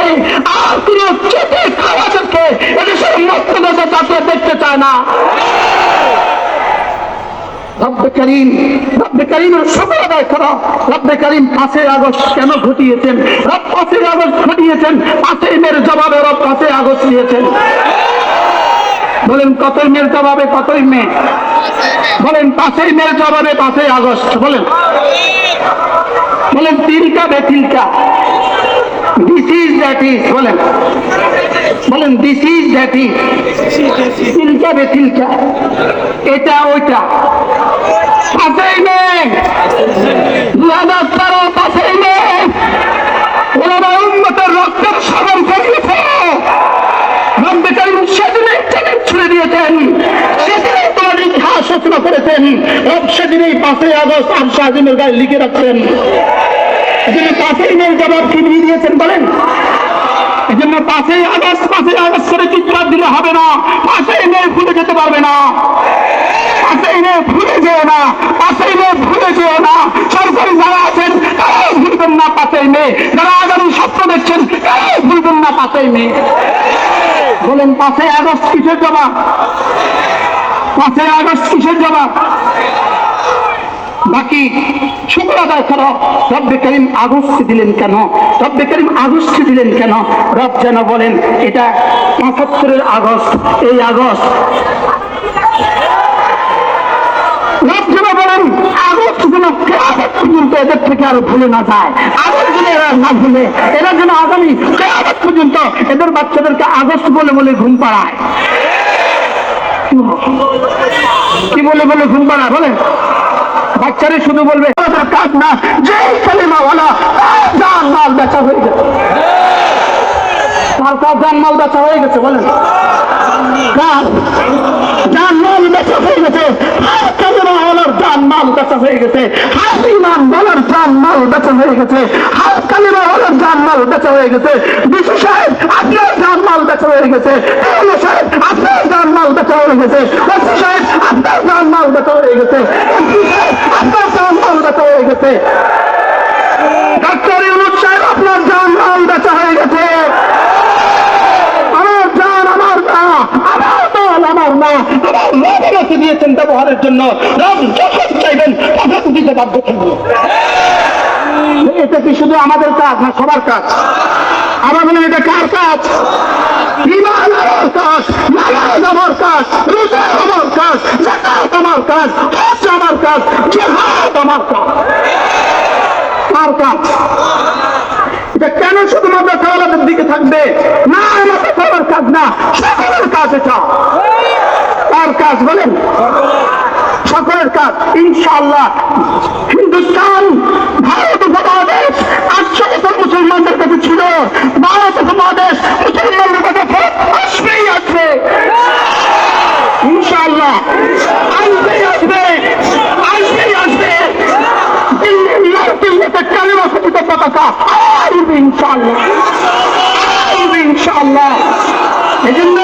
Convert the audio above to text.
করে আর কোন চেটে খাওয়াদেরকে এদেশের মুক্ত দেশে তাকে দেখতে চায় না। রব্বে করিমের শুকর আদায় করো। রব্বে করিম 5ই আগস্ট কেন ঘটিয়েছেন? রব 5ই আগস্ট ঘটিয়েছেন, 5ই মের জবাবে রব 5ই আগস্ট দিয়েছেন। বলেন কতই মের জবাবে কতই মে? বলেন 5ই মের জবাবে 5ই আগস্ট। বলেন বলেন তিলকা বেতিলকা, দিস ইজ দ্যাট ইজ। বলেন বলেন দিস ইজ দ্যাট ইজ, তিলকা বেতিলকা, এটা ওইটা। 5ই মে 2013, 5ই মে ওলামা উম্মতের রক্তের সাগর ফেলিয়েছে। রব্বে করিম সেদিনেই টেনে ছুড়ে দিয়েছেন, সেদিনেই তোমার ইতিহাস রচনা করেছেন। রব সেদিনেই 5ই আগস্ট আরশে আজিমের গায়ে লিখে রাখছেন। এজন্য 5ই মের জবাব কি দিয়ে দিয়েছেন? বলেন এজন্য 5ই আগস্ট করে চিৎকার দিলে হবে না। 5ই মে ভুলে যেতে পারবে না। 5ই মে ভুলে যেও না, 5ই মে ভুলে যেও না। সরকারি যারা আছেন তারাও ভুলবেন না 5ই মে। যারা আগামী স্বপ্ন দেখছেন তারাও ভুলবেন না 5ই মে। বলেন 5ই আগস্ট কিসের জবাব? 5ই আগস্ট কিসের জবাব? বাকি শুকর আদায় করো। রব্বে করিম আগস্ট দিলেন কেন? রব্বে করিম আগস্ট দিলেন কেন? রব যেন বলেন এটা 75-এর আগস্ট, এই আগস্ট। রব যেন বলেন আগস্ট যেন কিয়ামত পর্যন্ত এদের থেকে আরো ভুলে না যায়। আগস্ট যেন এরা না ভুলে, এরা যেন আগামী কিয়ামত পর্যন্ত এদের বাচ্চাদেরকে আগস্ট বলে বলে ঘুম পাড়ায়। কি বলে বলে ঘুম পাড়ায়? বলে বাচ্চারা শুধু বলবে কাজ না, যে কালিমাওয়ালা জান মাল বেচা হয়ে গেছে। কার কার জান মাল বেচা হয়ে গেছে? বলেন কার জান মাল বেচা হয়ে গেছে? কালিমাওয়ালার জান মাল বেচা হয়ে গেছে, ইমান বলার জান মাল বেচা হয়ে গেছে, কালিমাওয়ালার জান মাল বেচা হয়ে গেছে। বিশু সাহেব আপনার জান মাল বেচা হয়ে গেছে, সাহেব আপনার জান মাল বেচা হয়ে গেছে, সাহেব আপনার জান মাল বেচা হয়ে গেছে, আপনার জান মাল বেচা হয়ে গেছে, ডাক্তার ইউনুস সাহেব আপনার জান মাল বেচা হয়ে গেছে। আমার জান আমার না, আমার মাল আমার না, আমার রবের দিয়েছেন ব্যবহারের জন্য। রব যখন চাইবেন তখন দিতে বাধ্য থাকবে। এটা কি শুধু আমাদের কাজ না সবার কাজ? আবার বলেন এটা কার কাজ? ঈমান আমার কাজ, নামাজ আমার কাজ, রোজা আমার কাজ, যাকাত আমার কাজ, হজ আমার কাজ, জিহাদ আমার কাজ। কার কাজ? এটা কেন শুধুমাত্র খাওয়ালাদের দিকে থাকবে? না, আমাদের সবার কাজ না, সকলের কাজ এটা। কার কাজ বলেন? সকলের কাজ। ইনশাআল্লাহ হিন্দুস্তান, ভারত উপমহাদেশ 800 বছর মুসলমানদের কাছে ছিল। ভারত উপমহাদেশ মুসলমানদের কাছে আসবেই আসবে ইনশাআল্লাহ, আসবেই আসবে, আসবেই আসবে। দিল্লিতে কালিমা খচিত পতাকা আসবে ইনশাআল্লাহ, আসবে ইনশাআল্লাহ। এই জন্য